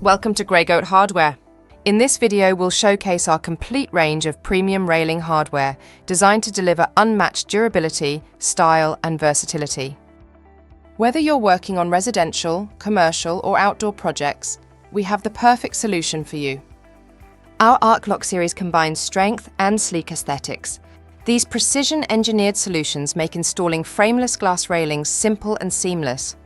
Welcome to Grey Goat Hardware. In this video, we'll showcase our complete range of premium railing hardware designed to deliver unmatched durability, style, and versatility. Whether you're working on residential, commercial, or outdoor projects, we have the perfect solution for you. Our ArcLock series combines strength and sleek aesthetics. These precision-engineered solutions make installing frameless glass railings simple and seamless.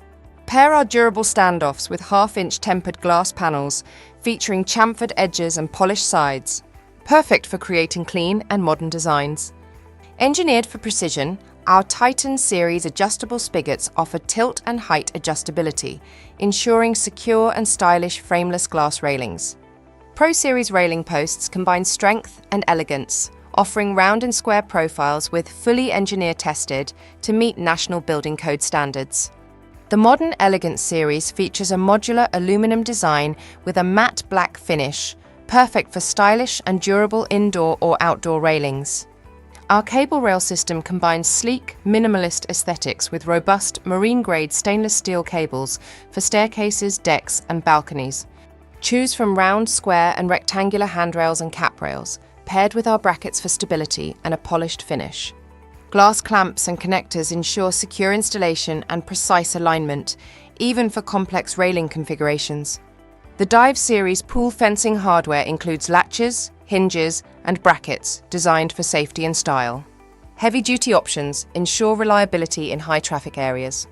Pair our durable standoffs with half-inch tempered glass panels featuring chamfered edges and polished sides, perfect for creating clean and modern designs. Engineered for precision, our Titan series adjustable spigots offer tilt and height adjustability, ensuring secure and stylish frameless glass railings. Pro Series railing posts combine strength and elegance, offering round and square profiles with fully engineer tested to meet National Building Code standards. The Modern Elegance series features a modular aluminum design with a matte black finish, perfect for stylish and durable indoor or outdoor railings. Our cable rail system combines sleek, minimalist aesthetics with robust marine-grade stainless steel cables for staircases, decks, and balconies. Choose from round, square, and rectangular handrails and caprails, paired with our brackets for stability and a polished finish. Glass clamps and connectors ensure secure installation and precise alignment, even for complex railing configurations. The Dive series pool fencing hardware includes latches, hinges, and brackets designed for safety and style. Heavy-duty options ensure reliability in high-traffic areas.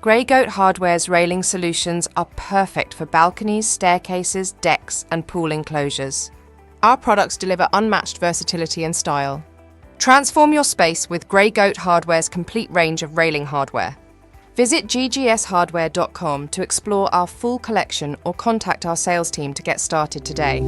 Grey Goat Hardware's railing solutions are perfect for balconies, staircases, decks, and pool enclosures. Our products deliver unmatched versatility and style. Transform your space with Grey Goat Hardware's complete range of railing hardware. Visit ggshardware.com to explore our full collection or contact our sales team to get started today.